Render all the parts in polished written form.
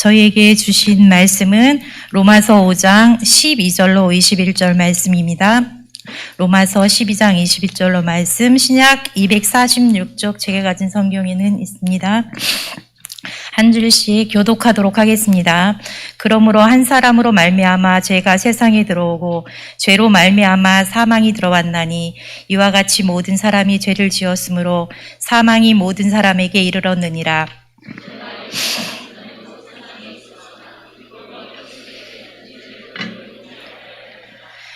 저희에게 주신 말씀은 로마서 5장 12절로 21절 말씀입니다. 로마서 12장 21절로 말씀, 신약 246쪽 제가 가진 성경에는 있습니다. 한 줄씩 교독하도록 하겠습니다. 그러므로 한 사람으로 말미암아 죄가 세상에 들어오고 죄로 말미암아 사망이 들어왔나니 이와 같이 모든 사람이 죄를 지었으므로 사망이 모든 사람에게 이르렀느니라.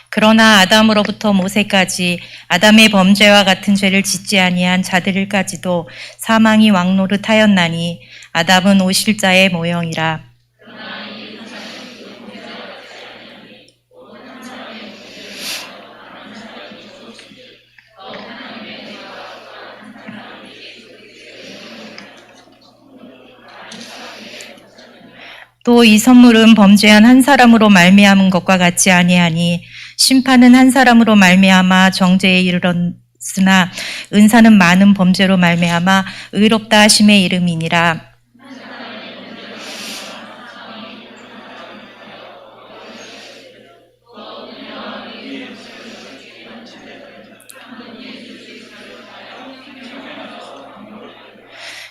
그러나 아담으로부터 모세까지 아담의 범죄와 같은 죄를 짓지 아니한 자들까지도 사망이 왕노릇하였나니 아담은 오실자의 모형이라. 또 이 선물은 범죄한 한 사람으로 말미암은 것과 같지 아니하니 심판은 한 사람으로 말미암아 정죄에 이르렀으나 은사는 많은 범죄로 말미암아 의롭다 하심의 이름이니라.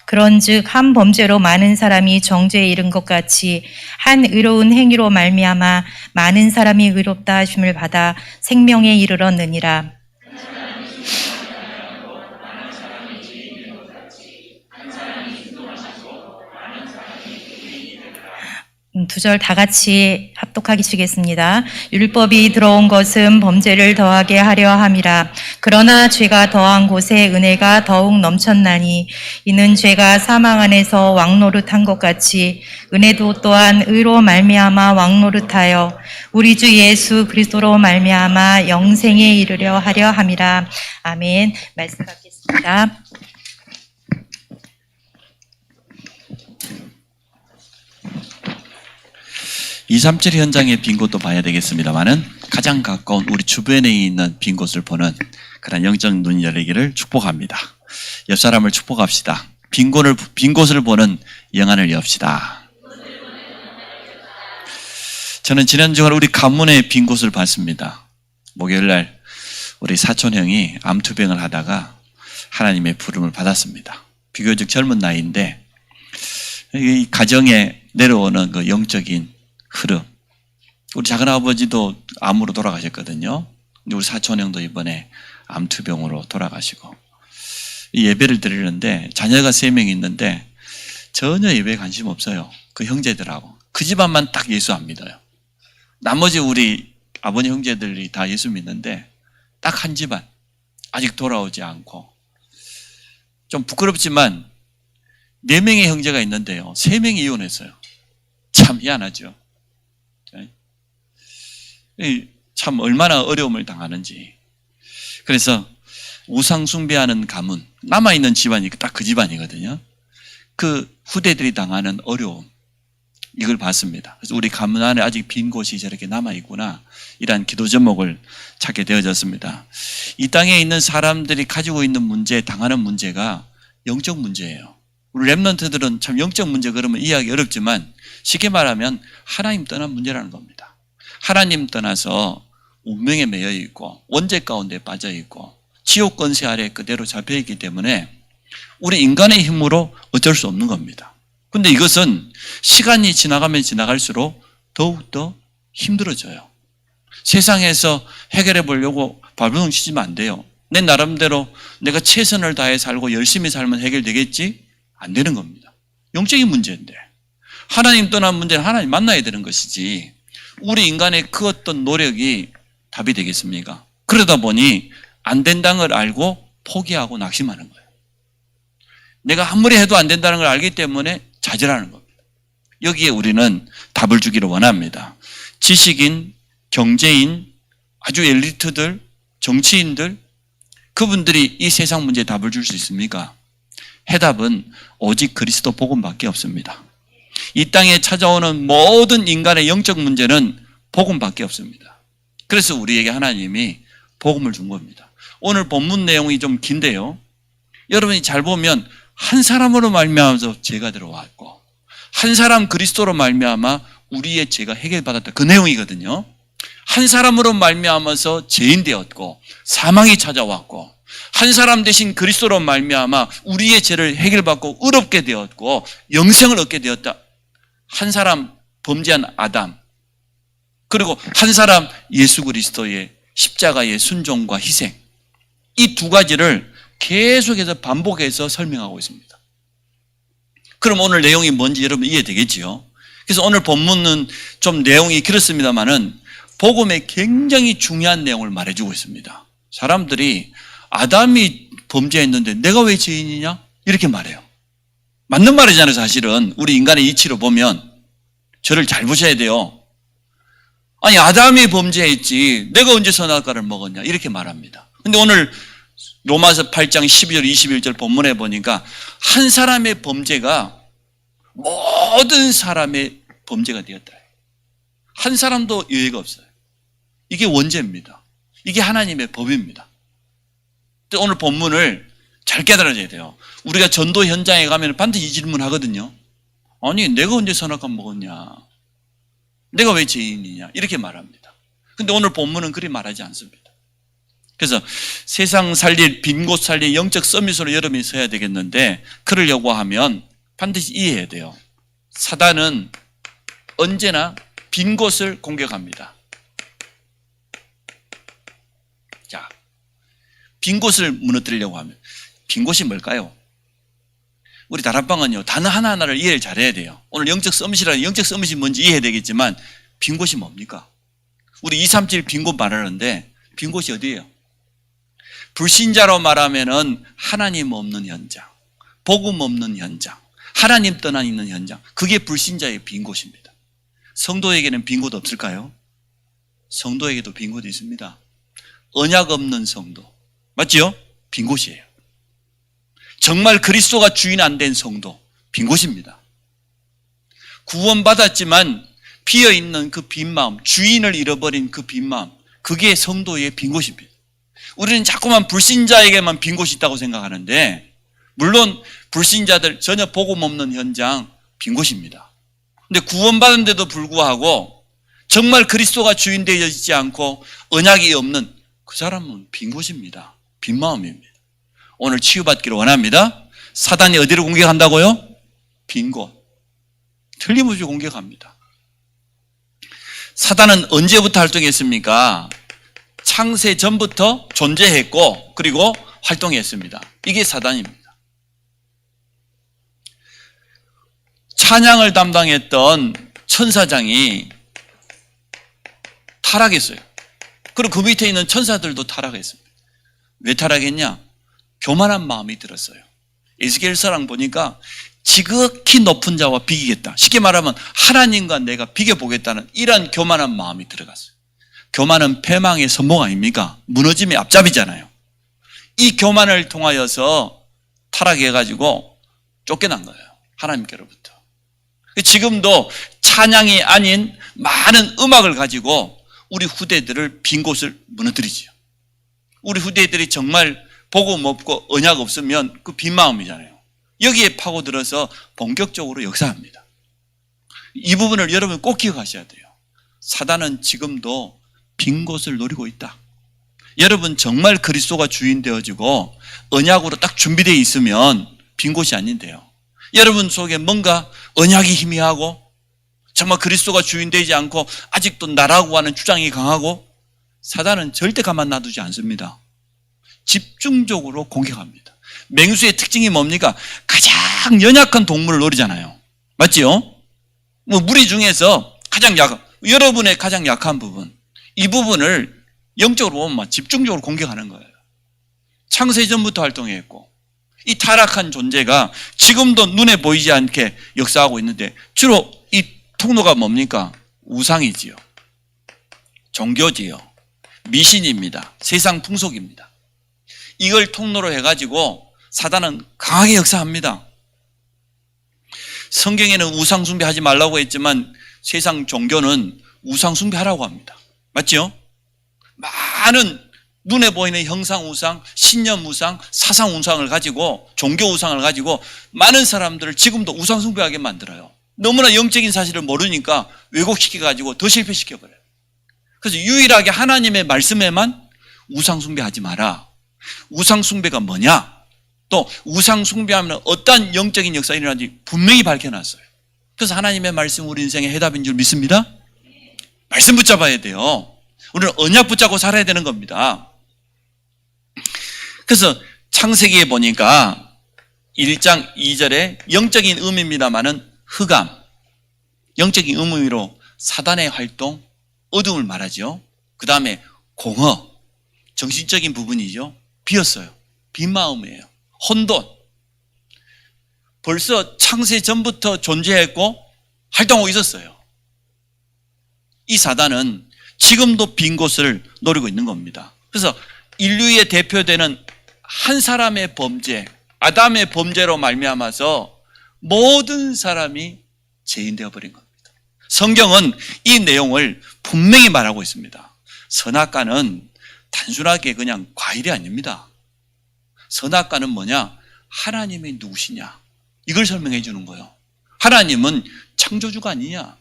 그런즉 한 범죄로 많은 사람이 정죄에 이른 것 같이 한 의로운 행위로 말미암아 많은 사람이 의롭다 하심을 받아 생명에 이르렀느니라. 두 절 다 같이 합독하시겠습니다. 율법이 들어온 것은 범죄를 더하게 하려 함이라. 그러나 죄가 더한 곳에 은혜가 더욱 넘쳤나니 이는 죄가 사망 안에서 왕노릇한 것 같이 은혜도 또한 의로 말미암아 왕노릇하여 우리 주 예수 그리스도로 말미암아 영생에 이르려 하려 함이라. 아멘. 말씀 받겠습니다. 2, 3절 현장의 빈 곳도 봐야 되겠습니다만은 가장 가까운 우리 주변에 있는 빈 곳을 보는 그런 영적 눈 열리기를 축복합니다. 옆 사람을 축복합시다. 빈 곳을 보는 영안을 엽시다. 저는 지난 주간 우리 가문의 빈 곳을 봤습니다. 목요일날 우리 사촌 형이 암투병을 하다가 하나님의 부름을 받았습니다. 비교적 젊은 나이인데 이 가정에 내려오는 그 영적인 흐름. 우리 작은아버지도 암으로 돌아가셨거든요. 우리 사촌형도 이번에 암투병으로 돌아가시고 이 예배를 드리는데 자녀가 3명이 있는데 전혀 예배에 관심 없어요. 그 형제들하고. 그 집안만 딱 예수 안 믿어요. 나머지 우리 아버님 형제들이 다 예수 믿는데 딱 한 집안 아직 돌아오지 않고 좀 부끄럽지만 4명의 형제가 있는데요. 3명이 이혼했어요. 참 희한하죠. 참 얼마나 어려움을 당하는지. 그래서 우상 숭배하는 가문, 남아있는 집안이 딱 그 집안이거든요. 그 후대들이 당하는 어려움, 이걸 봤습니다. 그래서 우리 가문 안에 아직 빈 곳이 저렇게 남아있구나, 이러한 기도 제목을 찾게 되어졌습니다. 이 땅에 있는 사람들이 가지고 있는 문제, 당하는 문제가 영적 문제예요. 우리 랩런트들은 참 영적 문제 그러면 이해하기 어렵지만 쉽게 말하면 하나님 떠난 문제라는 겁니다. 하나님 떠나서 운명에 매여 있고 원죄 가운데 빠져 있고 지옥 권세 아래 그대로 잡혀 있기 때문에 우리 인간의 힘으로 어쩔 수 없는 겁니다. 그런데 이것은 시간이 지나가면 지나갈수록 더욱더 힘들어져요. 세상에서 해결해 보려고 발버둥 치지면 안 돼요. 내 나름대로 내가 최선을 다해 살고 열심히 살면 해결되겠지? 안 되는 겁니다. 영적인 문제인데 하나님 떠난 문제는 하나님 만나야 되는 것이지 우리 인간의 그 어떤 노력이 답이 되겠습니까? 그러다 보니 안 된다는 걸 알고 포기하고 낙심하는 거예요. 내가 아무리 해도 안 된다는 걸 알기 때문에 좌절하는 겁니다. 여기에 우리는 답을 주기를 원합니다. 지식인, 경제인, 아주 엘리트들, 정치인들, 그분들이 이 세상 문제에 답을 줄 수 있습니까? 해답은 오직 그리스도 복음밖에 없습니다. 이 땅에 찾아오는 모든 인간의 영적 문제는 복음밖에 없습니다. 그래서 우리에게 하나님이 복음을 준 겁니다. 오늘 본문 내용이 좀 긴데요. 여러분이 잘 보면 한 사람으로 말미암아서 죄가 들어왔고 한 사람 그리스도로 말미암아 우리의 죄가 해결받았다. 그 내용이거든요. 한 사람으로 말미암아서 죄인 되었고 사망이 찾아왔고 한 사람 대신 그리스도로 말미암아 우리의 죄를 해결받고 의롭게 되었고 영생을 얻게 되었다. 한 사람 범죄한 아담, 그리고 한 사람 예수 그리스도의 십자가의 순종과 희생, 이 두 가지를 계속해서 반복해서 설명하고 있습니다. 그럼 오늘 내용이 뭔지 여러분 이해되겠지요? 그래서 오늘 본문은 좀 내용이 길었습니다만은 복음에 굉장히 중요한 내용을 말해주고 있습니다. 사람들이 아담이 범죄했는데 내가 왜 죄인이냐? 이렇게 말해요. 맞는 말이잖아요. 사실은 우리 인간의 이치로 보면. 저를 잘 보셔야 돼요. 아니 아담이 범죄했지 내가 언제 선악과를 먹었냐 이렇게 말합니다. 근데 오늘 로마서 8장 12절 21절 본문에 보니까 한 사람의 범죄가 모든 사람의 범죄가 되었다. 한 사람도 예외가 없어요. 이게 원죄입니다. 이게 하나님의 법입니다. 오늘 본문을 잘 깨달아야 돼요. 우리가 전도 현장에 가면 반드시 이 질문 하거든요. 아니 내가 언제 선악과 먹었냐? 내가 왜 죄인이냐? 이렇게 말합니다. 근데 오늘 본문은 그리 말하지 않습니다. 그래서 세상 살릴, 빈 곳 살릴 영적 서밋으로 여러분이 서야 되겠는데 그러려고 하면 반드시 이해해야 돼요. 사단은 언제나 빈 곳을 공격합니다. 자, 빈 곳을 무너뜨리려고 하면 빈 곳이 뭘까요? 우리 다락방은요, 단어 하나하나를 이해를 잘해야 돼요. 오늘 영적 서밋이라는 영적 서밋이 뭔지 이해해야 되겠지만 빈 곳이 뭡니까? 우리 237 빈 곳 말하는데 빈 곳이 어디예요? 불신자로 말하면은 하나님 없는 현장, 복음 없는 현장, 하나님 떠나 있는 현장, 그게 불신자의 빈 곳입니다. 성도에게는 빈 곳 없을까요? 성도에게도 빈 곳이 있습니다. 언약 없는 성도, 맞지요? 빈 곳이에요. 정말 그리스도가 주인 안 된 성도, 빈 곳입니다. 구원받았지만 비어있는 그 빈 마음, 주인을 잃어버린 그 빈 마음, 그게 성도의 빈 곳입니다. 우리는 자꾸만 불신자에게만 빈 곳이 있다고 생각하는데 물론 불신자들 전혀 복음 없는 현장 빈 곳입니다. 근데 구원받은데도 불구하고 정말 그리스도가 주인 되어 있지 않고 언약이 없는 그 사람은 빈 곳입니다. 빈 마음입니다. 오늘 치유받기를 원합니다. 사단이 어디를 공격한다고요? 빈 곳. 틀림없이 공격합니다. 사단은 언제부터 활동했습니까? 창세 전부터 존재했고 그리고 활동했습니다. 이게 사단입니다. 찬양을 담당했던 천사장이 타락했어요. 그리고 그 밑에 있는 천사들도 타락했습니다. 왜 타락했냐? 교만한 마음이 들었어요. 에스겔서랑 보니까 지극히 높은 자와 비기겠다. 쉽게 말하면 하나님과 내가 비겨보겠다는 이런 교만한 마음이 들어갔어요. 교만은 패망의 선봉 아닙니까? 무너짐의 앞잡이잖아요. 이 교만을 통하여서 타락해가지고 쫓겨난 거예요. 하나님께로부터. 지금도 찬양이 아닌 많은 음악을 가지고 우리 후대들을 빈 곳을 무너뜨리죠. 우리 후대들이 정말 복음 없고 언약 없으면 그 빈 마음이잖아요. 여기에 파고들어서 본격적으로 역사합니다. 이 부분을 여러분 꼭 기억하셔야 돼요. 사단은 지금도 빈 곳을 노리고 있다. 여러분 정말 그리스도가 주인 되어지고 언약으로 딱 준비되어 있으면 빈 곳이 아닌데요. 여러분 속에 뭔가 언약이 희미하고 정말 그리스도가 주인 되지 않고 아직도 나라고 하는 주장이 강하고 사단은 절대 가만 놔두지 않습니다. 집중적으로 공격합니다. 맹수의 특징이 뭡니까? 가장 연약한 동물을 노리잖아요. 맞지요? 뭐 무리 중에서 가장 약한, 여러분의 가장 약한 부분, 이 부분을 영적으로 보면 집중적으로 공격하는 거예요. 창세 전부터 활동했고 이 타락한 존재가 지금도 눈에 보이지 않게 역사하고 있는데 주로 이 통로가 뭡니까? 우상이지요. 종교지요. 미신입니다. 세상 풍속입니다. 이걸 통로로 해가지고 사단은 강하게 역사합니다. 성경에는 우상 숭배하지 말라고 했지만 세상 종교는 우상 숭배하라고 합니다. 맞죠? 많은 눈에 보이는 형상 우상, 신념 우상, 사상 우상을 가지고 종교 우상을 가지고 많은 사람들을 지금도 우상 숭배하게 만들어요. 너무나 영적인 사실을 모르니까 왜곡시켜가지고 더 실패시켜버려요. 그래서 유일하게 하나님의 말씀에만 우상숭배하지 마라. 우상숭배가 뭐냐? 또 우상숭배하면 어떠한 영적인 역사가 일어나는지 분명히 밝혀놨어요. 그래서 하나님의 말씀 우리 인생의 해답인 줄 믿습니다. 말씀 붙잡아야 돼요. 우리는 언약 붙잡고 살아야 되는 겁니다. 그래서 창세기에 보니까 1장 2절에 영적인 의미입니다마는 흑암, 영적인 의미로 사단의 활동, 어둠을 말하죠. 그 다음에 공허, 정신적인 부분이죠. 비었어요. 빈 마음이에요. 혼돈. 벌써 창세 전부터 존재했고 활동하고 있었어요. 이 사단은 지금도 빈 곳을 노리고 있는 겁니다. 그래서 인류의 대표되는 한 사람의 범죄, 아담의 범죄로 말미암아서 모든 사람이 죄인 되어버린 겁니다. 성경은 이 내용을 분명히 말하고 있습니다. 선악과는 단순하게 그냥 과일이 아닙니다. 선악과는 뭐냐? 하나님이 누구시냐? 이걸 설명해 주는 거예요. 하나님은 창조주가 아니냐?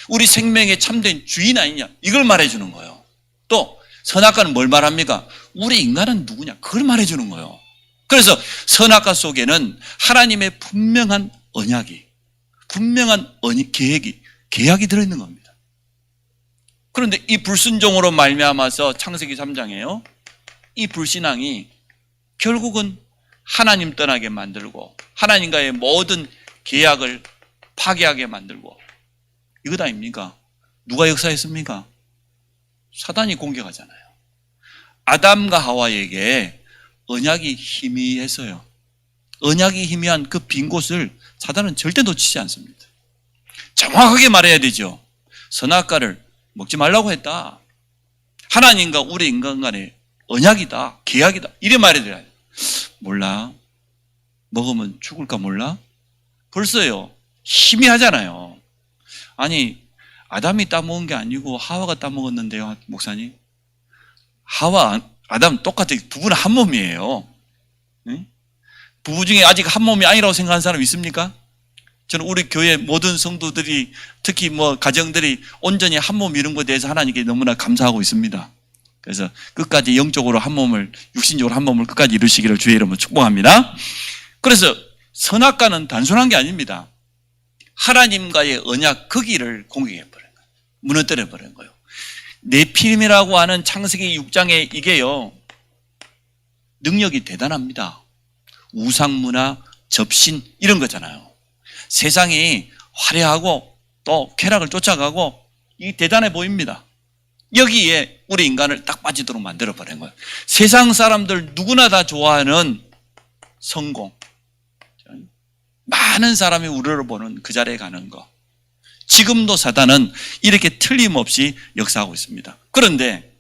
우리 생명의 참된 주인 아니냐? 이걸 말해 주는 거예요. 또 선악과는 뭘 말합니까? 우리 인간은 누구냐? 그걸 말해 주는 거예요. 그래서 선악과 속에는 하나님의 분명한 언약이, 분명한 계약이 들어있는 겁니다. 그런데 이 불순종으로 말미암아서 창세기 3장에요. 이 불신앙이 결국은 하나님 떠나게 만들고 하나님과의 모든 계약을 파괴하게 만들고 이것 아닙니까? 누가 역사했습니까? 사단이 공격하잖아요. 아담과 하와에게 언약이 희미했어요. 언약이 희미한 그 빈 곳을 사단은 절대 놓치지 않습니다. 정확하게 말해야 되죠. 선악과를 먹지 말라고 했다. 하나님과 우리 인간 간의 언약이다. 계약이다. 이래 말해야 돼요. 몰라. 먹으면 죽을까 몰라? 벌써요. 희미하잖아요. 아니 아담이 따먹은 게 아니고 하와가 따먹었는데요. 목사님. 하와, 아담 똑같아. 부부는 한 몸이에요. 응? 부부 중에 아직 한 몸이 아니라고 생각하는 사람 있습니까? 저는 우리 교회 모든 성도들이 특히 가정들이 온전히 한 몸 이룬 것에 대해서 하나님께 너무나 감사하고 있습니다. 그래서 끝까지 영적으로 한 몸을, 육신적으로 한 몸을 끝까지 이루시기를 주의 이름으로 축복합니다. 그래서 선악과는 단순한 게 아닙니다. 하나님과의 언약 거기를 공격해버린 거예요. 무너뜨려버린 거예요. 네피림이라고 하는 창세기 6장에 이게요, 능력이 대단합니다. 우상문화, 접신 이런 거잖아요. 세상이 화려하고 또 쾌락을 쫓아가고 이 대단해 보입니다. 여기에 우리 인간을 딱 빠지도록 만들어버린 거예요. 세상 사람들 누구나 다 좋아하는 성공, 많은 사람이 우러러보는 그 자리에 가는 거. 지금도 사단은 이렇게 틀림없이 역사하고 있습니다. 그런데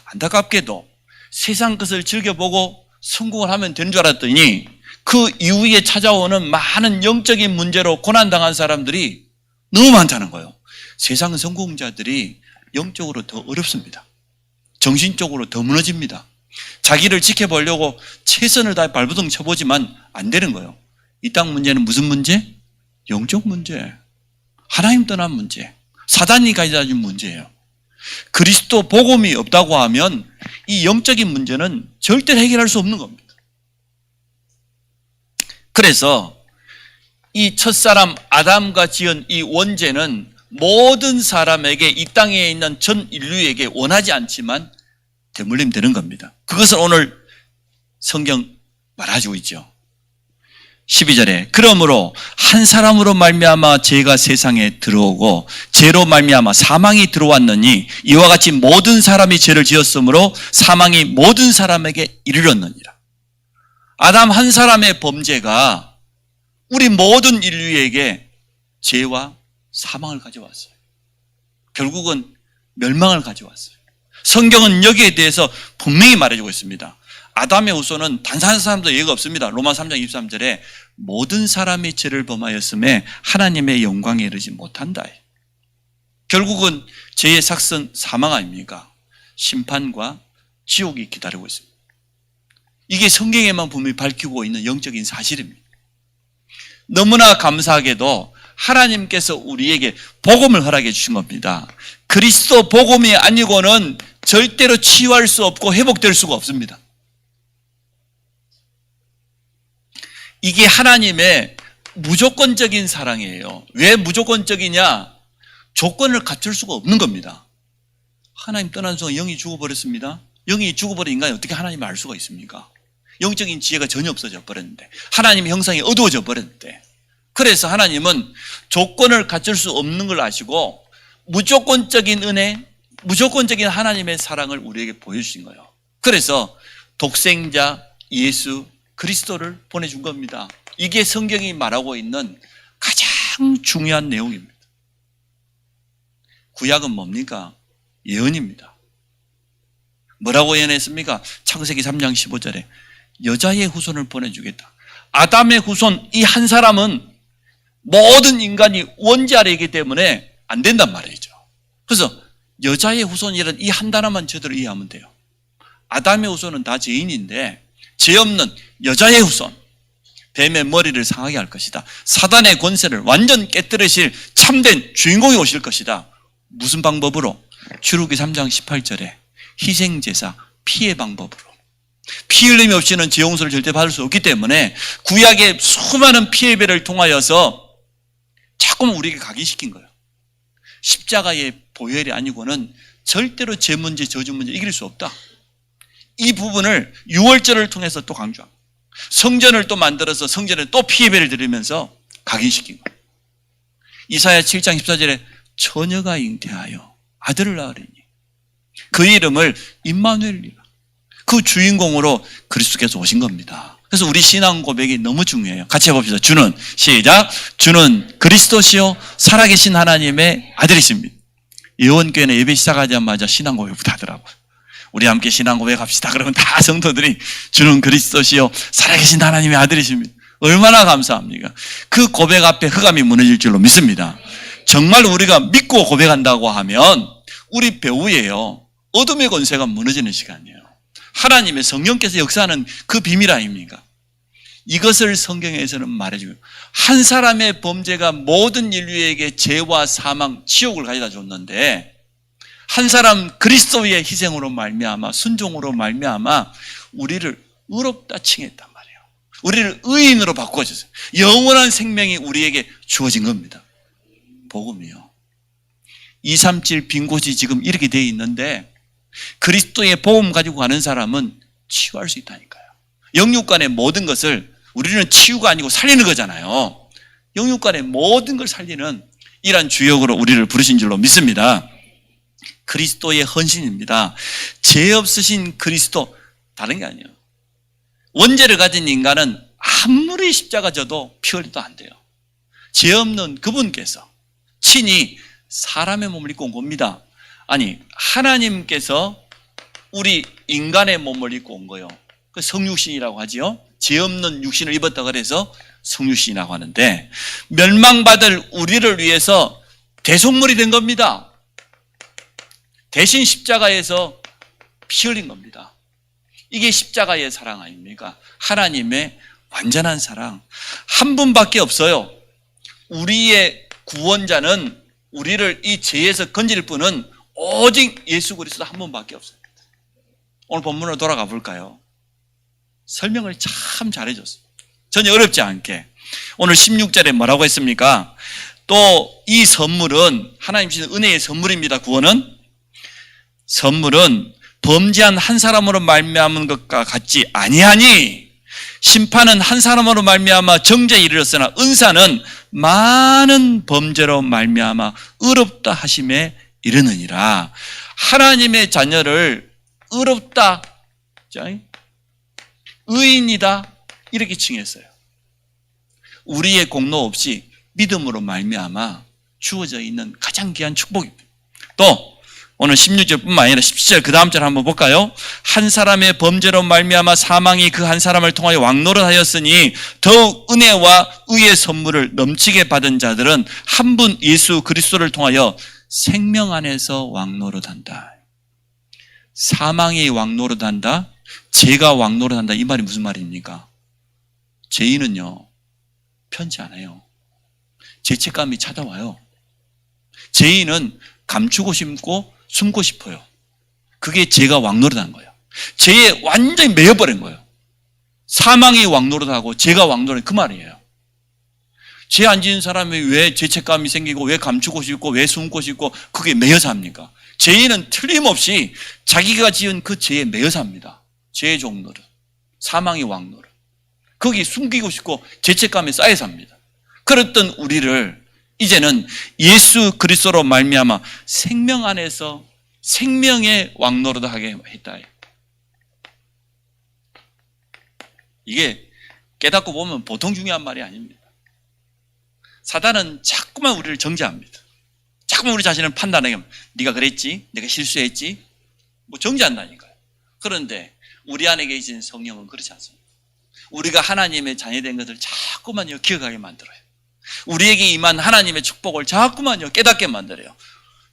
안타깝게도 세상 것을 즐겨보고 성공을 하면 되는 줄 알았더니 그 이후에 찾아오는 많은 영적인 문제로 고난당한 사람들이 너무 많다는 거예요. 세상 성공자들이 영적으로 더 어렵습니다. 정신적으로 더 무너집니다. 자기를 지켜보려고 최선을 다해 발버둥 쳐보지만 안 되는 거예요. 이 땅 문제는 무슨 문제? 영적 문제. 하나님 떠난 문제. 사단이 가져다 준 문제예요. 그리스도 복음이 없다고 하면 이 영적인 문제는 절대 해결할 수 없는 겁니다. 그래서 이 첫사람 아담과 지은 이 원죄는 모든 사람에게, 이 땅에 있는 전 인류에게 원하지 않지만 대물림 되는 겁니다. 그것을 오늘 성경 말해주고 있죠. 12절에 그러므로 한 사람으로 말미암아 죄가 세상에 들어오고 죄로 말미암아 사망이 들어왔느니 이와 같이 모든 사람이 죄를 지었으므로 사망이 모든 사람에게 이르렀느니라. 아담 한 사람의 범죄가 우리 모든 인류에게 죄와 사망을 가져왔어요. 결국은 멸망을 가져왔어요. 성경은 여기에 대해서 분명히 말해주고 있습니다. 아담의 후손은 단한 사람도 예가 없습니다. 로마 3장 23절에 모든 사람이 죄를 범하였음에 하나님의 영광에 이르지 못한다. 결국은 죄의 삭선 사망 아닙니까? 심판과 지옥이 기다리고 있습니다. 이게 성경에만 분명히 밝히고 있는 영적인 사실입니다. 너무나 감사하게도 하나님께서 우리에게 복음을 허락해 주신 겁니다. 그리스도 복음이 아니고는 절대로 치유할 수 없고 회복될 수가 없습니다. 이게 하나님의 무조건적인 사랑이에요. 왜 무조건적이냐? 조건을 갖출 수가 없는 겁니다. 하나님 떠난 순간 영이 죽어버렸습니다. 영이 죽어버린 인간이 어떻게 하나님을 알 수가 있습니까? 영적인 지혜가 전혀 없어져 버렸는데, 하나님의 형상이 어두워져 버렸는데, 그래서 하나님은 조건을 갖출 수 없는 걸 아시고 무조건적인 은혜, 무조건적인 하나님의 사랑을 우리에게 보여주신 거예요. 그래서 독생자 예수 그리스도를 보내준 겁니다. 이게 성경이 말하고 있는 가장 중요한 내용입니다. 구약은 뭡니까? 예언입니다. 뭐라고 예언했습니까? 창세기 3장 15절에 여자의 후손을 보내주겠다. 아담의 후손 이 한 사람은 모든 인간이 원죄 아래이기 때문에 안 된단 말이죠. 그래서 여자의 후손이란 이 한 단어만 제대로 이해하면 돼요. 아담의 후손은 다 죄인인데 죄 없는 여자의 후손, 뱀의 머리를 상하게 할 것이다. 사단의 권세를 완전 깨뜨리실 참된 주인공이 오실 것이다. 무슨 방법으로? 출애굽기 3장 18절에 희생제사, 피의 방법으로. 피 흘림이 없이는 죄 용서를 절대 받을 수 없기 때문에 구약의 수많은 피의 배를 통하여서 자꾸만 우리에게 각인시킨 거예요. 십자가의 보혈이 아니고는 절대로 죄 문제, 저주 문제 이길 수 없다. 이 부분을 유월절을 통해서 또 강조합니다. 성전을 또 만들어서 성전에 또 피의 배를 드리면서 각인시킨 거예요. 이사야 7장 14절에 처녀가 잉태하여 아들을 낳으리니 그 이름을 임마누엘이라. 그 주인공으로 그리스도께서 오신 겁니다. 그래서 우리 신앙 고백이 너무 중요해요. 같이 해봅시다. 주는, 시작. 주는 그리스도시요 살아계신 하나님의 아들이십니다. 예원교회는 예배 시작하자마자 신앙 고백부터 하더라고요. 우리 함께 신앙 고백합시다. 그러면 다 성도들이 주는 그리스도시요 살아계신 하나님의 아들이십니다. 얼마나 감사합니까? 그 고백 앞에 흑암이 무너질 줄로 믿습니다. 정말 우리가 믿고 고백한다고 하면 우리 배후에요 어둠의 권세가 무너지는 시간이에요. 하나님의 성령께서 역사하는 그 비밀 아닙니까? 이것을 성경에서는 말해주고 한 사람의 범죄가 모든 인류에게 죄와 사망, 지옥을 가져다 줬는데 한 사람 그리스도의 희생으로 말미암아 순종으로 말미암아 우리를 의롭다 칭했단 말이에요. 우리를 의인으로 바꿔줬어요. 영원한 생명이 우리에게 주어진 겁니다. 복음이요. 237 빈 곳이 지금 이렇게 되어 있는데 그리스도의 복음 가지고 가는 사람은 치유할 수 있다니까요. 영육간의 모든 것을 우리는 치유가 아니고 살리는 거잖아요. 영육간의 모든 걸 살리는 이러한 주역으로 우리를 부르신 줄로 믿습니다. 그리스도의 헌신입니다. 죄 없으신 그리스도, 다른 게 아니에요. 원죄를 가진 인간은 아무리 십자가 져도 피 흘려도 안 돼요. 죄 없는 그분께서 친히 사람의 몸을 입고 온 겁니다. 아니, 하나님께서 우리 인간의 몸을 입고 온 거예요. 그 성육신이라고 하지요. 죄 없는 육신을 입었다 그래서 성육신이라고 하는데 멸망받을 우리를 위해서 대속물이 된 겁니다. 대신 십자가에서 피 흘린 겁니다. 이게 십자가의 사랑 아닙니까? 하나님의 완전한 사랑. 한 분밖에 없어요. 우리의 구원자는 우리를 이 죄에서 건질 분은 오직 예수 그리스도 한 분밖에 없어요. 오늘 본문으로 돌아가 볼까요? 설명을 참 잘해줬어요. 전혀 어렵지 않게. 오늘 16절에 뭐라고 했습니까? 또 이 선물은 하나님 주신 은혜의 선물입니다. 구원은 선물은 범죄한 한 사람으로 말미암은 것과 같지 아니하니 심판은 한 사람으로 말미암아 정죄에 이르렀으나 은사는 많은 범죄로 말미암아 의롭다 하심에 이르느니라. 하나님의 자녀를 의롭다, 의인이다 이렇게 칭했어요. 우리의 공로 없이 믿음으로 말미암아 주어져 있는 가장 귀한 축복입니다. 또 오늘 16절뿐만 아니라 17절 그 다음 절 한번 볼까요? 한 사람의 범죄로 말미암아 사망이 그 한 사람을 통하여 왕노릇하였으니 더욱 은혜와 의의 선물을 넘치게 받은 자들은 한 분 예수 그리스도를 통하여 생명 안에서 왕노릇한다. 사망이 왕노릇한다, 죄가 왕노릇한다, 이 말이 무슨 말입니까? 죄인은요 편치 않아요. 죄책감이 찾아와요. 죄인은 감추고 싶고 숨고 싶어요. 그게 죄가 왕노릇한 거예요. 죄에 완전히 매여버린 거예요. 사망이 왕노릇하고 죄가 왕노릇, 그 말이에요. 죄 안 지은 사람이 왜 죄책감이 생기고 왜 감추고 싶고 왜 숨고 싶고 그게 매여서 합니까? 죄인은 틀림없이 자기가 지은 그 죄에 매여서 합니다. 죄의 종노릇, 사망의 왕노릇. 거기 숨기고 싶고 죄책감에 쌓여서 합니다. 그랬던 우리를 이제는 예수 그리스도로 말미암아 생명 안에서 생명의 왕노릇하게 했다. 이게 깨닫고 보면 보통 중요한 말이 아닙니다. 사단은 자꾸만 우리를 정죄합니다. 자꾸만 우리 자신을 판단하게 합니다. 네가 그랬지? 내가 실수했지? 뭐 정죄한다니까요. 그런데 우리 안에 계신 성령은 그렇지 않습니다. 우리가 하나님의 자녀된 것을 자꾸만요 기억하게 만들어요. 우리에게 임한 하나님의 축복을 자꾸만요 깨닫게 만들어요.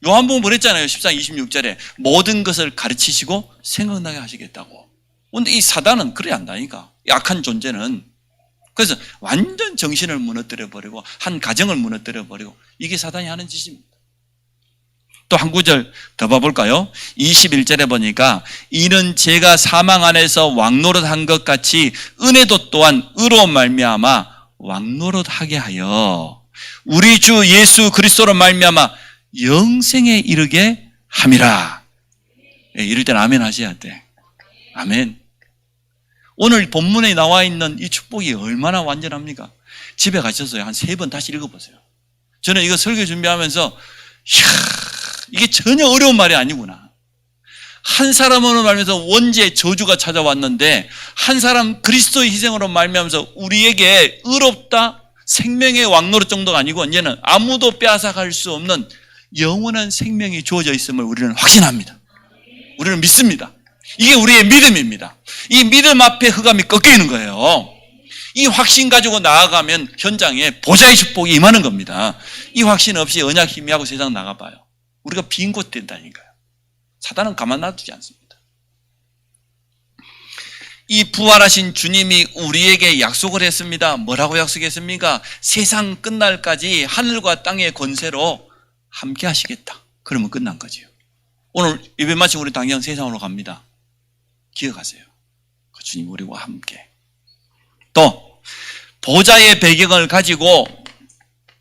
요한복음 그랬잖아요. 14장 26절에 모든 것을 가르치시고 생각나게 하시겠다고. 그런데 이 사단은 그래 한다니까. 약한 존재는. 그래서 완전 정신을 무너뜨려버리고 한 가정을 무너뜨려버리고 이게 사단이 하는 짓입니다. 또 한 구절 더 봐볼까요? 21절에 보니까 이는 제가 사망 안에서 왕노릇한 것 같이 은혜도 또한 의로 말미암아 왕노릇하게 하여 우리 주 예수 그리스도로 말미암아 영생에 이르게 함이라. 예, 이럴 땐 아멘 하셔야 돼. 아멘. 오늘 본문에 나와 있는 이 축복이 얼마나 완전합니까? 집에 가셔서요 한 3번 다시 읽어보세요. 저는 이거 설교 준비하면서 이게 전혀 어려운 말이 아니구나. 한 사람으로 말미암아서 원죄의 저주가 찾아왔는데 한 사람 그리스도의 희생으로 말미암아서 우리에게 의롭다 생명의 왕노릇 정도가 아니고 이제는 아무도 빼앗아갈 수 없는 영원한 생명이 주어져 있음을 우리는 확신합니다. 우리는 믿습니다. 이게 우리의 믿음입니다. 이 믿음 앞에 흑암이 꺾여 있는 거예요. 이 확신 가지고 나아가면 현장에 보좌의 축복이 임하는 겁니다. 이 확신 없이 언약 희미하고 세상 나가봐요. 우리가 빈 곳 된다니까요. 사단은 가만 놔두지 않습니다. 이 부활하신 주님이 우리에게 약속을 했습니다. 뭐라고 약속했습니까? 세상 끝날까지 하늘과 땅의 권세로 함께 하시겠다. 그러면 끝난 거지요. 오늘 예배 마치고 우리 당장 세상으로 갑니다. 기억하세요. 그 주님 우리와 함께. 또 보좌의 배경을 가지고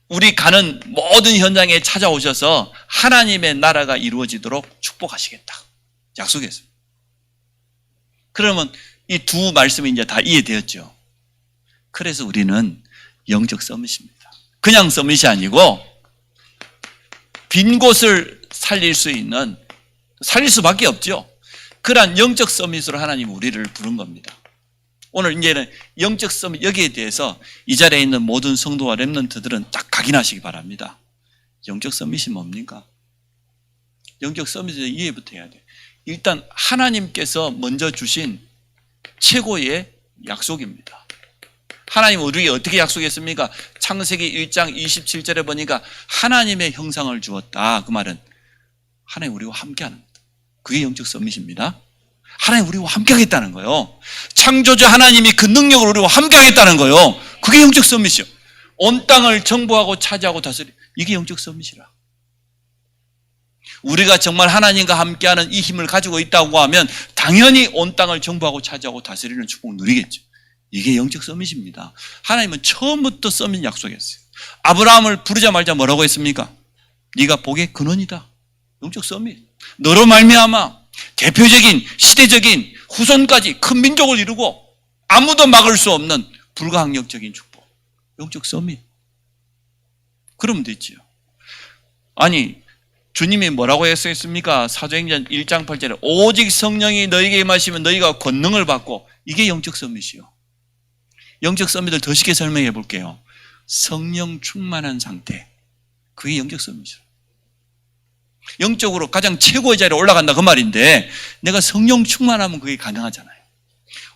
우리 가는 모든 현장에 찾아오셔서 하나님의 나라가 이루어지도록 축복하시겠다. 약속했습니다. 그러면 이 두 말씀이 이제 다 이해되었죠. 그래서 우리는 영적 서밋입니다. 그냥 서밋이 아니고 빈 곳을 살릴 수 있는, 살릴 수밖에 없죠. 그러한 영적 서밋으로 하나님 우리를 부른 겁니다. 오늘 이제는 영적 서밋 여기에 대해서 이 자리에 있는 모든 성도와 렘넌트들은 딱 각인하시기 바랍니다. 영적 서밋이 뭡니까? 영적 서밋을 이해부터 해야 돼요. 일단 하나님께서 먼저 주신 최고의 약속입니다. 하나님은 우리에게 어떻게 약속했습니까? 창세기 1장 27절에 보니까 하나님의 형상을 주었다. 그 말은 하나님 우리와 함께하는 겁니다. 그게 영적 서밋입니다. 하나님 우리와 함께하겠다는 거예요. 창조주 하나님이 그 능력으로 우리와 함께하겠다는 거예요. 그게 영적 서밋이요. 온 땅을 정복하고 차지하고 다스리, 이게 영적 서밋이라. 우리가 정말 하나님과 함께하는 이 힘을 가지고 있다고 하면 당연히 온 땅을 정복하고 차지하고 다스리는 축복을 누리겠죠. 이게 영적 서밋입니다. 하나님은 처음부터 서밋 약속했어요. 아브라함을 부르자마자 뭐라고 했습니까? 네가 복의 근원이다. 영적 서밋. 너로 말미암아 대표적인 시대적인 후손까지 큰 민족을 이루고 아무도 막을 수 없는 불가항력적인 축복. 영적 서밋. 그러면 됐지요. 아니 주님이 뭐라고 했습니까? 사도행전 1장 8절에 오직 성령이 너희에게 임하시면 너희가 권능을 받고, 이게 영적 서밋이요. 영적 서밋을 더 쉽게 설명해 볼게요. 성령 충만한 상태. 그게 영적 서밋이요. 영적으로 가장 최고의 자리에 올라간다 그 말인데 내가 성령 충만하면 그게 가능하잖아요.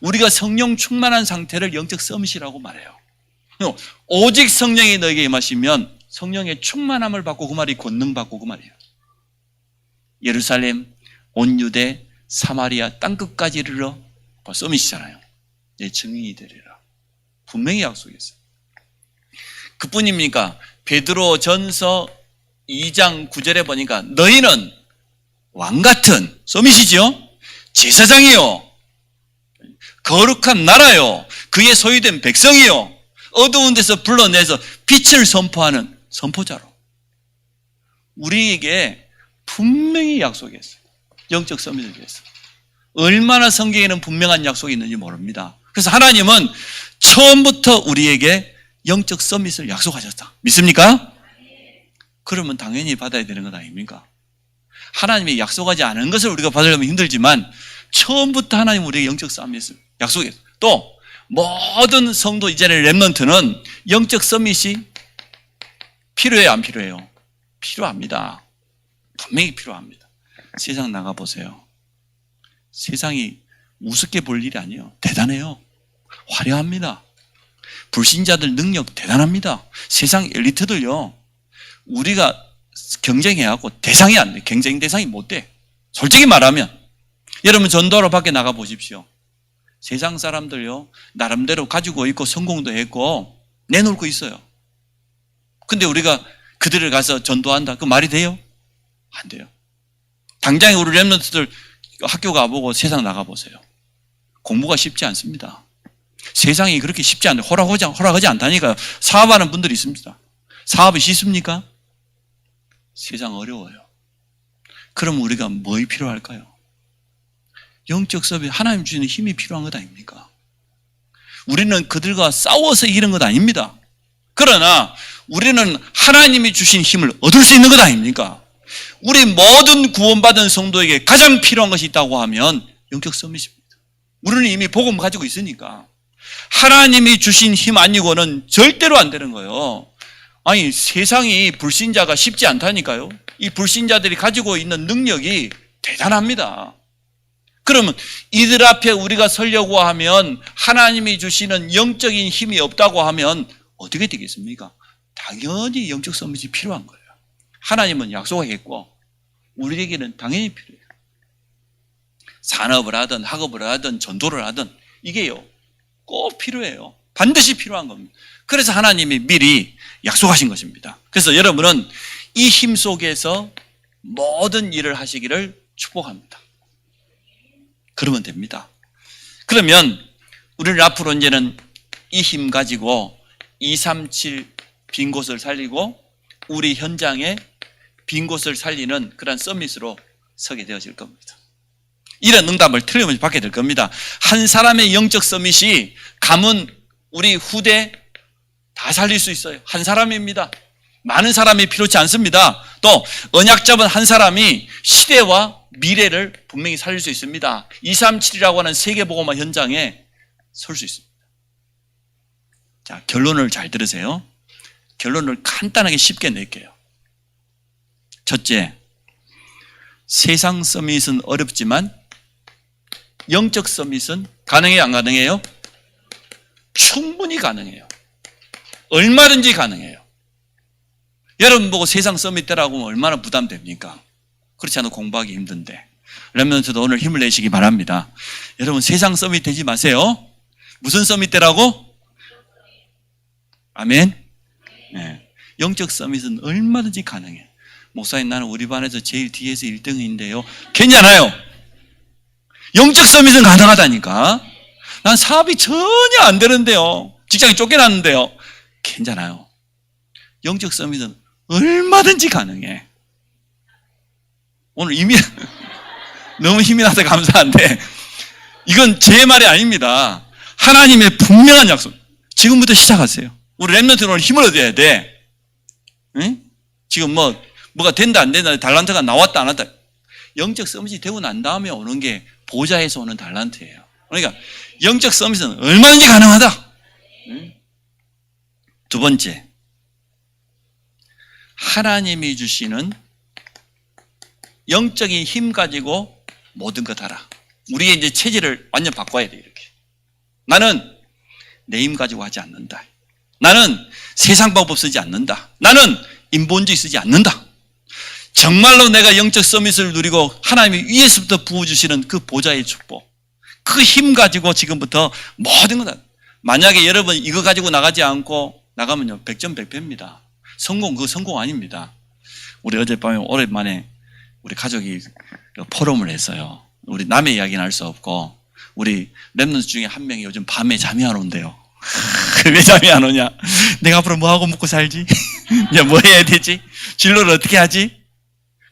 우리가 성령 충만한 상태를 영적 서밋이라고 말해요. 오직 성령이 너에게 임하시면 성령의 충만함을 받고, 그 말이 권능 받고 그 말이에요. 예루살렘, 온 유대, 사마리아 땅끝까지 이르러 서밋이잖아요. 내 증인이 되리라. 분명히 약속했어요. 그뿐입니까? 베드로 전서 2장 9절에 보니까 너희는 왕같은 서밋이지요. 제사장이요. 거룩한 나라요. 그의 소유된 백성이요. 어두운 데서 불러내서 빛을 선포하는 선포자로. 우리에게 분명히 약속했어요. 영적 서밋을 위해서. 얼마나 성경에는 분명한 약속이 있는지 모릅니다. 그래서 하나님은 처음부터 우리에게 영적 서밋을 약속하셨다. 믿습니까? 그러면 당연히 받아야 되는 것 아닙니까? 하나님이 약속하지 않은 것을 우리가 받으려면 힘들지만 처음부터 하나님 우리에게 영적 서밋을 약속했어요. 또 모든 성도 이전의 렘넌트는 영적 서밋이 필요해요, 안 필요해요? 필요합니다. 분명히 필요합니다. 세상 나가보세요. 세상이 우습게 볼 일이 아니에요. 대단해요. 화려합니다. 불신자들 능력 대단합니다. 세상 엘리트들요. 우리가 경쟁해갖고 대상이 안 돼. 경쟁 대상이 못 돼. 솔직히 말하면. 여러분 전도하러 밖에 나가 보십시오. 세상 사람들요. 나름대로 가지고 있고 성공도 했고 내놓고 있어요. 근데 우리가 그들을 가서 전도한다. 그 말이 돼요? 안 돼요. 당장에 우리 렘넌트들 학교 가보고 세상 나가보세요. 공부가 쉽지 않습니다. 세상이 그렇게 쉽지 않아요. 허락하지 않다니까요. 사업하는 분들이 있습니다. 사업이 쉽습니까? 세상 어려워요. 그럼 우리가 뭐 필요할까요? 영적 서밋, 하나님 주시는 힘이 필요한 것 아닙니까? 우리는 그들과 싸워서 이기는 것 아닙니다. 그러나 우리는 하나님이 주신 힘을 얻을 수 있는 것 아닙니까? 우리 모든 구원받은 성도에게 가장 필요한 것이 있다고 하면 영적 서밋입니다. 우리는 이미 복음 가지고 있으니까 하나님이 주신 힘 아니고는 절대로 안 되는 거예요. 아니 세상이 불신자가 쉽지 않다니까요. 이 불신자들이 가지고 있는 능력이 대단합니다. 그러면 이들 앞에 우리가 서려고 하면 하나님이 주시는 영적인 힘이 없다고 하면 어떻게 되겠습니까? 당연히 영적 서밋이 필요한 거예요. 하나님은 약속하겠고 우리에게는 당연히 필요해요. 산업을 하든 학업을 하든 전도를 하든 이게요 꼭 필요해요. 반드시 필요한 겁니다. 그래서 하나님이 미리 약속하신 것입니다. 그래서 여러분은 이 힘 속에서 모든 일을 하시기를 축복합니다. 그러면 됩니다. 그러면 우리는 앞으로 이제는 이 힘 가지고 237 빈 곳을 살리고 우리 현장에 빈 곳을 살리는 그런 서밋으로 서게 되어질 겁니다. 이런 응답을 틀림없이 받게 될 겁니다. 한 사람의 영적 서밋이 가문 우리 후대 다 살릴 수 있어요. 한 사람입니다. 많은 사람이 필요치 않습니다. 또 언약 잡은 한 사람이 시대와 미래를 분명히 살릴 수 있습니다. 237이라고 하는 세계복음화 현장에 설 수 있습니다. 자, 결론을 잘 들으세요. 결론을 간단하게 쉽게 낼게요. 첫째, 세상 서밋은 어렵지만 영적 서밋은 가능해요, 안 가능해요? 충분히 가능해요. 얼마든지 가능해요. 여러분 보고 세상 서밋 때라고 하면 얼마나 부담됩니까? 그렇지 않아도 공부하기 힘든데. 렘넌트도 오늘 힘을 내시기 바랍니다. 여러분 세상 서밋 되지 마세요. 무슨 서밋 때라고? 아멘. 네. 영적 서밋은 얼마든지 가능해. 목사님 나는 우리 반에서 제일 뒤에서 1등인데요. 괜찮아요. 영적 서밋은 가능하다니까. 난 사업이 전혀 안 되는데요. 직장이 쫓겨났는데요. 괜찮아요. 영적 서밋은 얼마든지 가능해. 오늘 이미 너무 힘이 나서 감사한데 이건 제 말이 아닙니다. 하나님의 분명한 약속. 지금부터 시작하세요. 우리 렘넌트는 오늘 힘을 얻어야 돼. 응? 지금 뭐가 된다 안 된다 달란트가 나왔다 안 왔다. 영적 서밋이 되고 난 다음에 오는 게 보좌에서 오는 달란트예요. 그러니까 영적 서밋은 얼마든지 가능하다. 응? 두 번째, 하나님이 주시는 영적인 힘 가지고 모든 것 하라. 우리의 이제 체질을 완전 바꿔야 돼, 이렇게. 나는 내 힘 가지고 하지 않는다. 나는 세상 방법 쓰지 않는다. 나는 인본주의 쓰지 않는다. 정말로 내가 영적 서밋을 누리고 하나님이 위에서부터 부어주시는 그 보좌의 축복. 그 힘 가지고 지금부터 모든 것. 만약에 여러분 이거 가지고 나가지 않고 나가면요, 100점 100패입니다. 그거 성공 아닙니다. 우리 어젯밤에 오랜만에 우리 가족이 포럼을 했어요. 우리 남의 이야기는 할 수 없고, 우리 랩런트 중에 한 명이 요즘 밤에 잠이 안 온대요. 왜 잠이 안 오냐? 내가 앞으로 뭐 하고 먹고 살지? 이제 뭐 해야 되지? 진로를 어떻게 하지?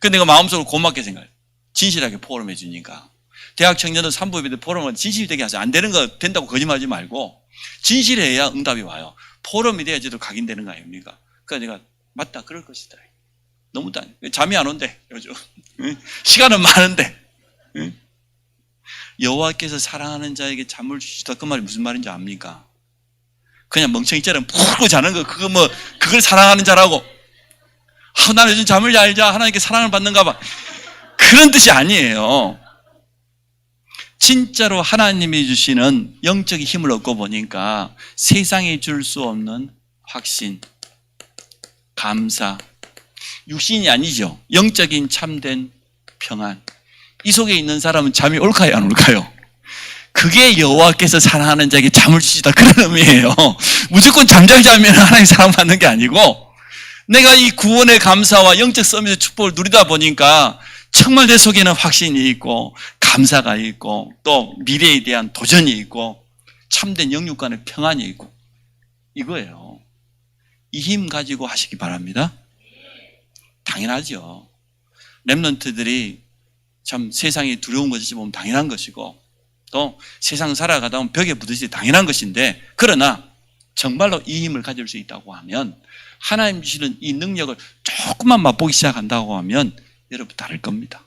근데 내가 마음속으로 고맙게 생각해요. 진실하게 포럼해 주니까. 대학 청년들 산부인들 포럼은 진실이 되게 하세요. 안 되는 거 된다고 거짓말하지 말고 진실해야 응답이 와요. 포럼이 돼야 저도 각인되는 거 아닙니까? 그러니까 내가 맞다, 그럴 것이다. 너무 잠이 안 온대 요즘. 시간은 많은데. 여호와께서 사랑하는 자에게 잠을 주시다, 그 말이 무슨 말인지 압니까? 그냥 멍청이처럼 푹 자는 거, 그걸 사랑하는 자라고. 나는 요즘 잠을 잘 자, 하나님께 사랑을 받는가 봐. 그런 뜻이 아니에요. 진짜로 하나님이 주시는 영적인 힘을 얻고 보니까 세상에 줄 수 없는 확신, 감사, 육신이 아니죠. 영적인 참된 평안. 이 속에 있는 사람은 잠이 올까요, 안 올까요? 그게 여호와께서 사랑하는 자에게 잠을 주시다, 그런 의미예요. 무조건 잠잘 자면 하나님 사랑받는 게 아니고, 내가 이 구원의 감사와 영적 서밋의 축복을 누리다 보니까 정말 내 속에는 확신이 있고 감사가 있고 또 미래에 대한 도전이 있고 참된 영육 간의 평안이 있고, 이거예요. 이 힘 가지고 하시기 바랍니다. 당연하죠. 랩런트들이 참 세상이 두려운 것이 보면 당연한 것이고, 또 세상 살아가다 보면 벽에 부딪히기 당연한 것인데, 그러나 정말로 이 힘을 가질 수 있다고 하면, 하나님 주시는 이 능력을 조금만 맛보기 시작한다고 하면 여러분 다를 겁니다.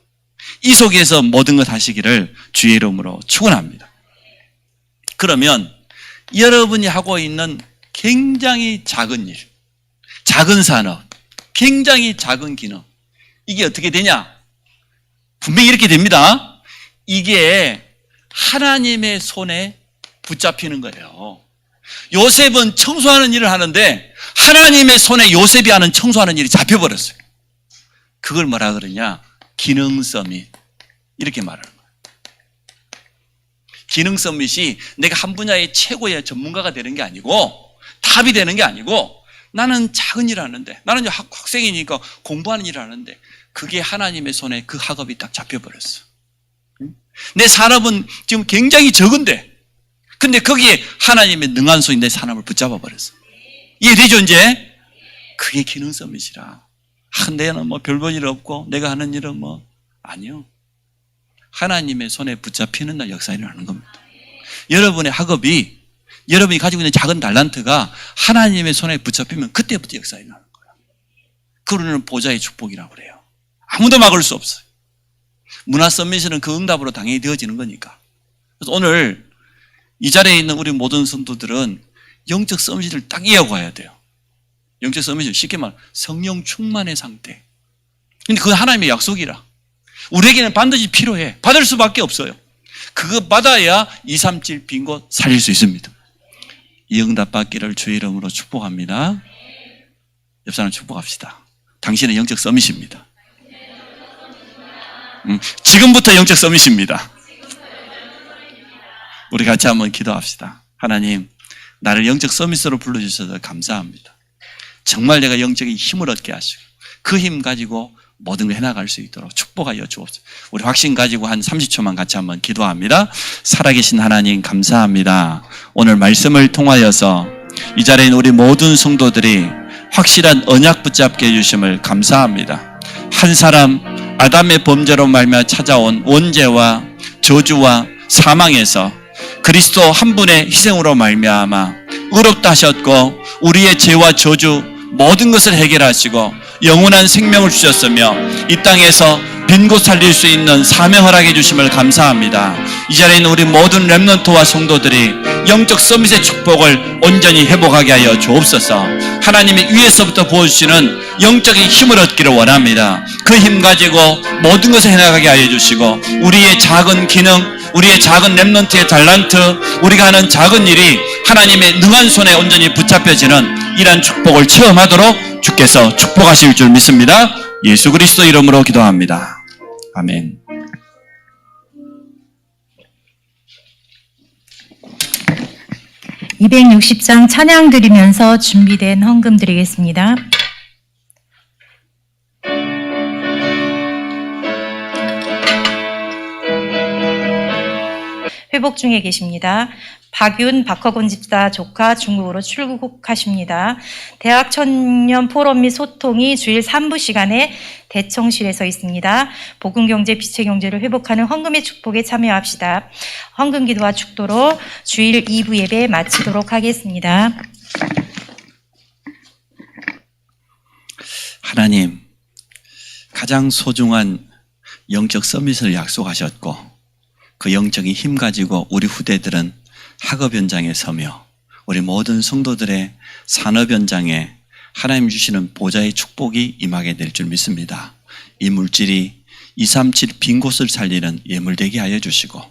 이 속에서 모든 것 하시기를 주의 이름으로 축원합니다. 그러면 여러분이 하고 있는 굉장히 작은 일, 작은 산업, 굉장히 작은 기능, 이게 어떻게 되냐? 분명히 이렇게 됩니다. 이게 하나님의 손에 붙잡히는 거예요. 요셉은 청소하는 일을 하는데 하나님의 손에 요셉이 하는 청소하는 일이 잡혀버렸어요. 그걸 뭐라 그러냐? 기능 서밋, 이렇게 말하는 거예요. 기능 서밋이 내가 한 분야의 최고의 전문가가 되는 게 아니고, 탑이 되는 게 아니고, 나는 작은 일을 하는데, 나는 이제 학생이니까 공부하는 일을 하는데, 그게 하나님의 손에 그 학업이 딱 잡혀버렸어. 내 산업은 지금 굉장히 적은데, 근데 거기에 하나님의 능한 손이 내 산업을 붙잡아 버렸어. 이해되죠, 이제? 그게 기능 서밋이라. 내는 별볼 일 없고 내가 하는 일은 아니요. 하나님의 손에 붙잡히는 날 역사 일어나는 겁니다. 여러분의 학업이, 여러분이 가지고 있는 작은 달란트가 하나님의 손에 붙잡히면 그때부터 역사 일어나는 거예요. 그러는 보좌의 축복이라고 그래요. 아무도 막을 수 없어요. 문화 서밋은 그 응답으로 당연히 되어지는 거니까. 그래서 오늘 이 자리에 있는 우리 모든 성도들은 영적 서밋을 딱 이어가야 돼요. 영적 서밋은 쉽게 말하면 성령 충만의 상태. 근데 그건 하나님의 약속이라. 우리에게는 반드시 필요해. 받을 수밖에 없어요. 그거 받아야 237 빈 곳 살릴 수 있습니다. 이 응답 받기를 주의 이름으로 축복합니다. 옆 사람 축복합시다. 당신은 영적 서밋입니다. 지금부터 영적 서밋입니다. 우리 같이 한번 기도합시다. 하나님, 나를 영적 서밋으로 불러주셔서 감사합니다. 정말 내가 영적인 힘을 얻게 하시고 그 힘 가지고 모든 걸 해나갈 수 있도록 축복하여 주옵소서. 우리 확신 가지고 한 30초만 같이 한번 기도합니다. 살아계신 하나님 감사합니다. 오늘 말씀을 통하여서 이 자리에 있는 우리 모든 성도들이 확실한 언약 붙잡게 해주심을 감사합니다. 한 사람 아담의 범죄로 말미암아 찾아온 원죄와 저주와 사망에서 그리스도 한 분의 희생으로 말미암아 의롭다 하셨고 우리의 죄와 저주 모든 것을 해결하시고 영원한 생명을 주셨으며 이 땅에서 빈 곳 살릴 수 있는 사명 허락해 주심을 감사합니다. 이 자리에 있는 우리 모든 렘넌트와 성도들이 영적 서밋의 축복을 온전히 회복하게 하여 주옵소서. 하나님의 위에서부터 부어주시는 영적인 힘을 얻기를 원합니다. 그 힘 가지고 모든 것을 해나가게 하여 주시고 우리의 작은 기능, 우리의 작은 렘넌트의 달란트, 우리가 하는 작은 일이 하나님의 능한 손에 온전히 붙잡혀지는 이러한 축복을 체험하도록 주께서 축복하실 줄 믿습니다. 예수 그리스도 이름으로 기도합니다. 아멘. (260장) 찬양 드리면서 준비된 헌금 드리겠습니다. 회복 중에 계십니다. 박윤, 박허곤 집사 조카 중국으로 출국하십니다. 대학 청년 포럼 및 소통이 주일 3부 시간에 대청실에서 있습니다. 복음경제, 빛의경제를 회복하는 헌금의 축복에 참여합시다. 헌금기도와 축도로 주일 2부 예배 마치도록 하겠습니다. 하나님, 가장 소중한 영적 서밋을 약속하셨고 그 영적인 힘 가지고 우리 후대들은 학업 현장에 서며 우리 모든 성도들의 산업 현장에 하나님 주시는 보좌의 축복이 임하게 될 줄 믿습니다. 이 물질이 237 빈 곳을 살리는 예물되게 하여 주시고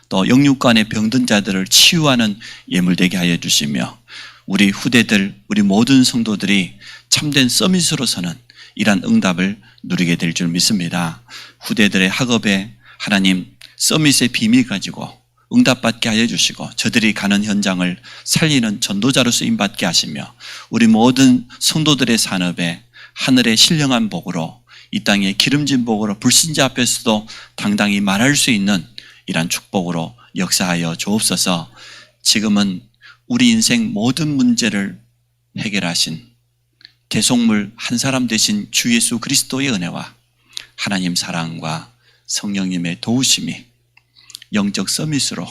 또 영육간의 병든 자들을 치유하는 예물되게 하여 주시며 우리 후대들, 우리 모든 성도들이 참된 서밋으로서는 이러한 응답을 누리게 될 줄 믿습니다. 후대들의 학업에 하나님 서밋의 비밀 가지고 응답받게 하여 주시고 저들이 가는 현장을 살리는 전도자로 쓰임받게 하시며 우리 모든 성도들의 산업에 하늘의 신령한 복으로 이 땅의 기름진 복으로 불신자 앞에서도 당당히 말할 수 있는 이러한 축복으로 역사하여 주옵소서. 지금은 우리 인생 모든 문제를 해결하신 대속물 한 사람 되신 주 예수 그리스도의 은혜와 하나님 사랑과 성령님의 도우심이 영적 서밋으로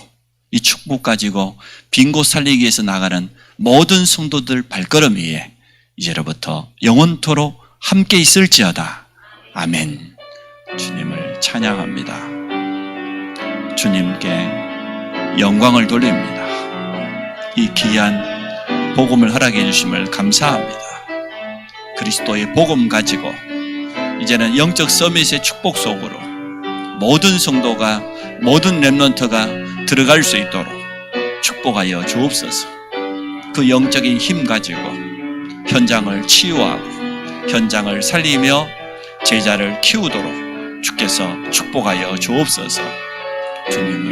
이 축복 가지고 빈 곳 살리기 위해서 나가는 모든 성도들 발걸음 위에 이제로부터 영원토록 함께 있을지어다. 아멘. 주님을 찬양합니다. 주님께 영광을 돌립니다. 이 귀한 복음을 허락해 주심을 감사합니다. 그리스도의 복음 가지고 이제는 영적 서밋의 축복 속으로 모든 성도가 모든 렘넌트가 들어갈 수 있도록 축복하여 주옵소서. 그 영적인 힘 가지고 현장을 치유하고 현장을 살리며 제자를 키우도록 주께서 축복하여 주옵소서. 주님